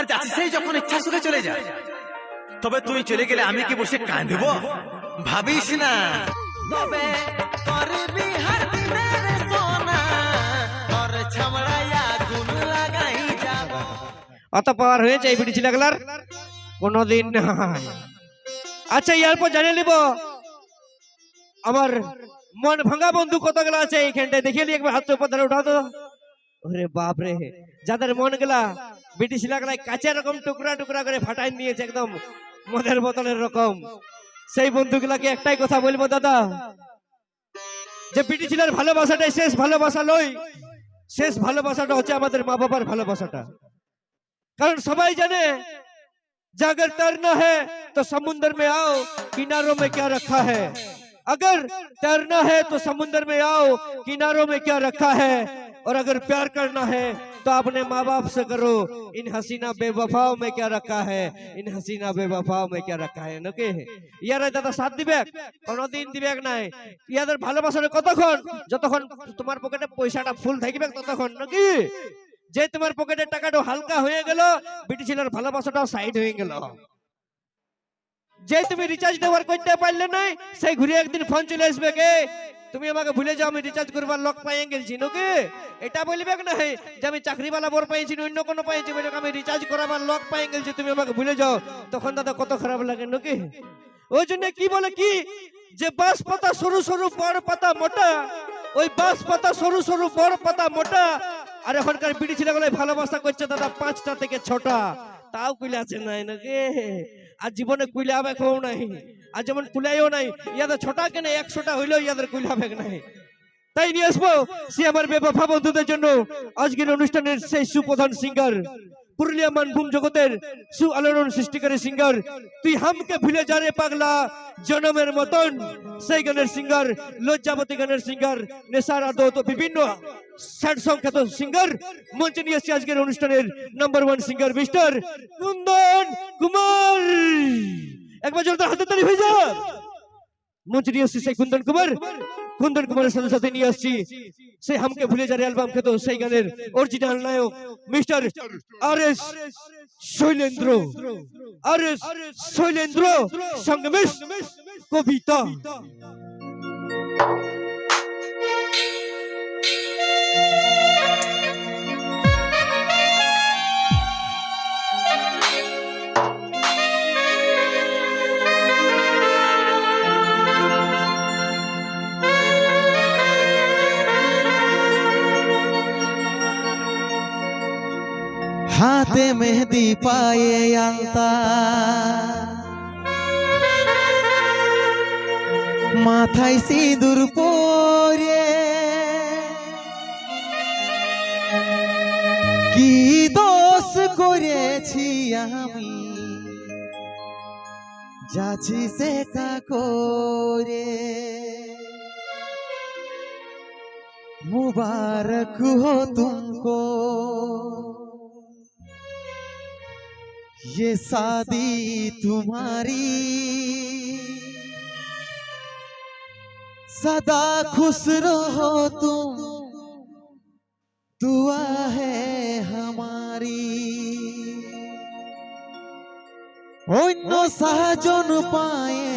যাচ্ছে সেই যখন ইচ্ছা সুখে চলে যায়। তবে তুই চলে গেলে আমি কি বসে কাঁদব? ভাবিস না। তবে করবি হার দিনের সোনা, তোর ছামড়ায়া গুণ লাগাই যাব। অত পাওয়ার হয়েছে এই বিটি ছেলেগুলার কোনদিন নাই। আচ্ছা এরপর জানিয়ে নিব আমার মন ভাঙা বন্ধু কতগুলো আছে এইখানটায়, দেখিয়ে নি একবার হাত উপর ধরে উঠাও তো। ওরে বাপ রে, যাদের মন গুলা বিটি ছেলেগুলাই কাঁচা রকম টুকরা টুকরা করে ফাটাই নিয়েছে একদম মদের বোতলের রকম, সেই বন্ধুগুলাকে একটাই কথা বলবো দাদা, যে বিটি ছেলের ভালোবাসাটাই শেষ ভালোবাসা লই। শেষ ভালোবাসাটা হচ্ছে আমাদের মা বাবার ভালোবাসাটা। কারণ সবাই জানে যে अगर तैरना है तो समुद्र में आओ, किनारों में क्या रखा है। अगर तैरना है तो समुद्र में आओ, किनारों में क्या रखा है। और अगर प्यार करना है तो अपने माँ बाप से करो, इन हसीना बेवफाओं में क्या रखा है, इन हसीना बेवफाओं में क्या रखा है। নাকি ইয়ারা দাদা সাথ দিবে? কোনদিন দিবে না। ইয়াদের ভালোবাসাটা কতক্ষণ? যতক্ষণ তোমার পকেটে পয়সাটা ফুল থাকবে ততক্ষণ, নাকি? যে তোমার পকেটের টাকাটা হালকা হয়ে গেল, বিটি ছেলের ভালোবাসাটাও সাইড হয়ে গেল। যে তুমি রিচার্জ দেওয়ার করতে পারলে না, সেই ঘুরে একদিন ফোন চলে আসবে কে তুমি আমাকে ভুলে যাও, আমি রিচার্জ করবার লোক পাইয়ে গেছি নাকি? এটা বলবে না যে আমি চাকরিওয়ালা বোর পাইছি অন্য কোনো পাইছি, বলে আমি রিচার্জ করাবার লোক পাইয়ে গেছি, তুমি আমাকে ভুলে যাও। তখন দাদা কত খারাপ লাগে নাকি? ওই জন্য কি বলে কি যে বাঁশ পাতা সরু সরু বড় পাতা মোটা, ওই বাঁশ পাতা সরু সরু বড় পাতা মোটা। আর এখনকার বিটি ছেলেগুলো ভালোবাসা করছে দাদা 5টা থেকে 6টা, তাও কুইলা আছে নাই নাকি? আর জীবনে কুইলাবে কেউ নাই, আর যেমন কুলাইও নাই। ইয়াদের 6টা কেন 100টা হইলেও ইয়াদের কুইলাবে নাই। তাই নিয়ে আসবো সে আমার বেবফা বন্ধুদের জন্য আজকের অনুষ্ঠানের সেই সুপ্রধান সিঙ্গার, পুরুলিয়া মানভূম জগতের সু আলোড়ন সৃষ্টিকারী সিঙ্গার, তুই হামকে ভুলে যা রে পাগলা জনমের মতন, সেই গানের সিঙ্গার, লজ্জাবতী গানের সিঙ্গার, নেশার আদত ও বিভিন্ন স্যাড সং খ্যাত সিঙ্গার মঞ্চে নিয়ে এসেছি আজকের অনুষ্ঠানের number 1 singer mister Kundan Kumar. একবার জোরদার হাতে তালি হয়ে যা। মঞ্চে নিয়ে এসেছি সেই কুন্দন কুমারের সাথে সাথে নিয়ে আসছি সেই হামকে ভুলে যা রে অ্যালবাম খ্যাত সেই গানের অরিজিনাল নায়ক মিস্টার আর.এস. শৈলেন্দ্র সঙ্গে মিস কবিতা। हाथे मेहंदी पाए आलता, माथाय सिंदूर परे, কি দোষ করেছি আমি যাচ্ছি সে কা করে। मुबारक हो तुमको ये शादी तुम्हारी, सदा खुश रहो तुम, दुआ है हमारी। অন্য সাজন পায়ে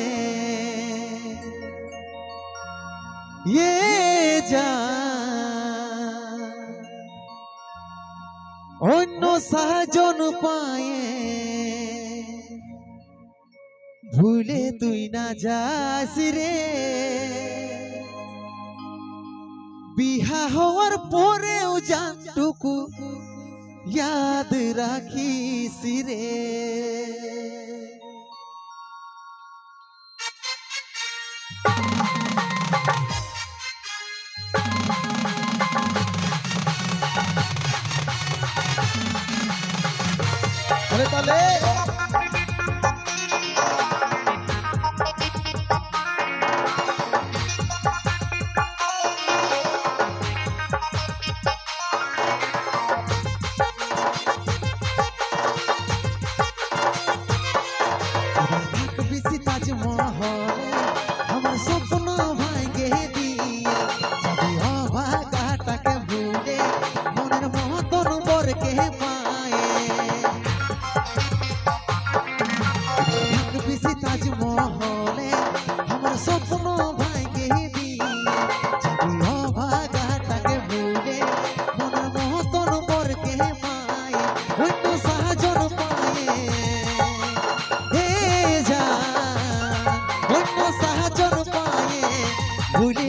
ये जान, অন্য সাজন পায়ে ভুলে তুই না যাস রে। বিহা হওয়ার পরেও জানটুকু याद রাখিস রে। अरे ताले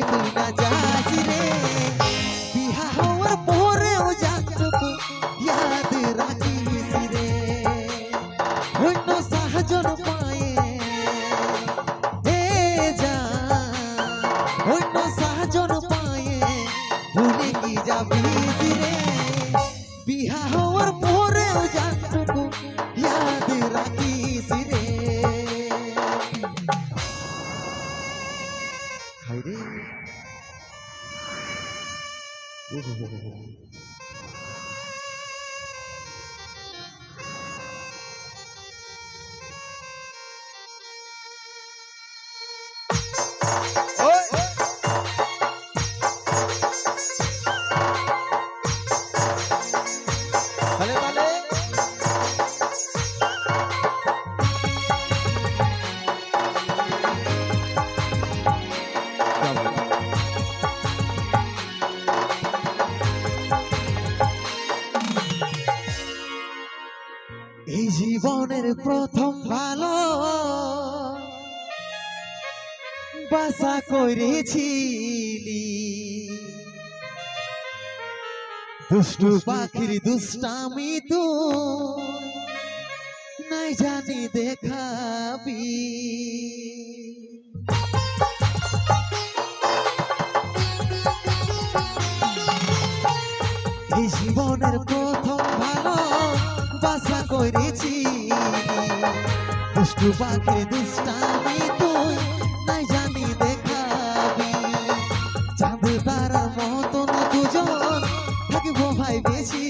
তুই না যাস রে বিহা হওয়ার পরেও জানটুকু ইয়াদ রাখিস রে অন্য সাহায্য পায়ে এ যা অন্য সাহায্য পায়ে ভুলে কি যাবি রে বিহা হওয়ার পরেও জানটুকু ইয়াদ রাখিস রে হায়রে তালে তালে এই জীবনের প্রথম ভালো বাসা করেছিলি দুষ্টু পাখির দুষ্টামি তো নাই জানি দেখাবি এই জীবনের প্রথম ভালো বাসা করেছি দুষ্টু পাখির দুষ্টামি তুই নাই জানি দেখাবি চাঁদ তারার মতন দুজন থাকবো ভাই বেশি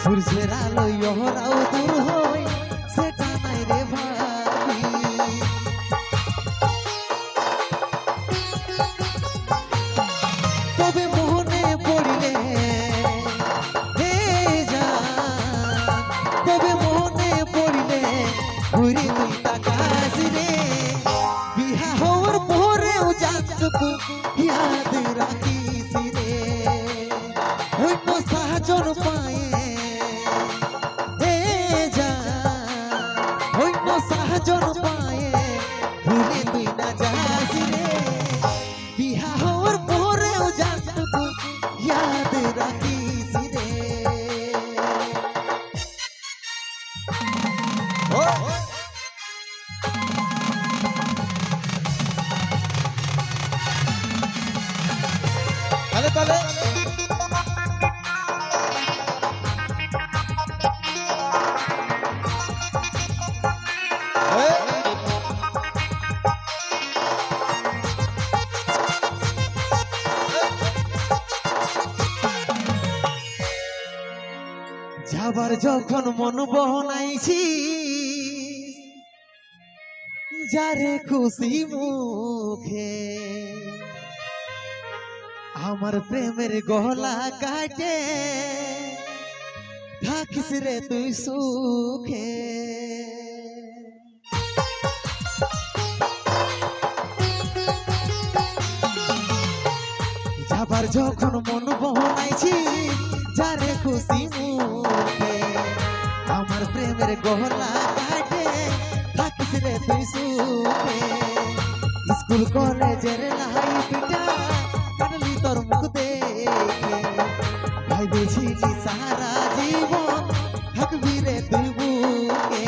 সূর্যের আলোয় ওরাও দূর হয় সেটা নাই রে ভাবি তবে মনে পড়িলে হে জান তবে মনে পড়িলে ঘুরে তুই তাকাস রে বিহা হওয়ার পরেও জানটুকু ইয়াদ রাখিস রে অন্য সাহায্য পায়ে হে জান অন্য সাহায্য পায়ে ভুলে তুই না যাস রে বিহা হওয়ার পরেও জানটুকু ইয়াদ রাখিস রে তালে তালে যাবার যখন মন বহনাইছি যারে খুশি মুখে আমার প্রেমের গলা কাটে থাকিস রে তুই সুখে যাবার যখন মন বহনাইছি যারে খুশি মুখে আমার প্রেমের গলা কাটে থাকিস রে তুই সুখে স্কুল কলেজের লাইফটা কাটলি তোর মুখ দেখে ভাইবেছিলি সারা জীবন থাকবি রে তুই বুকে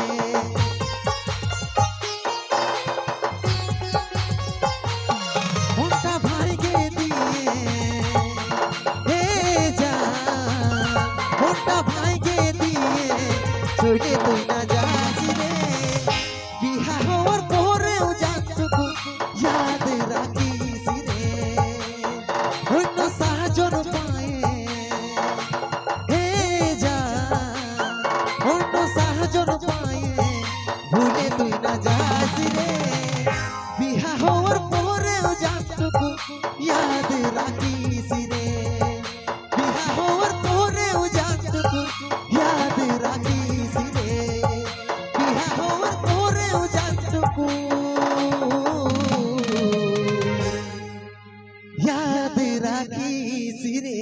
মনটা ভাইকে দিয়ে হে জান মনটা ভাইকে দিয়ে চলে তুই না যাস রে বিহা হওয়ার পরেও জানটুকু ইয়াদ রাখিস রে অন্য সাহায্য পায়ে হে জান অন্য সাহায্য পায়ে ভুলে তুই না যাস রে বিহা হওয়ার পরেও জানটুকু ইয়াদ রাখিস রে বিহা হওয়ার পরেও জানটুকু ইয়াদ রাখিস রে বিহা হওয়ার পরেও জানটুকু याद राखी सिरे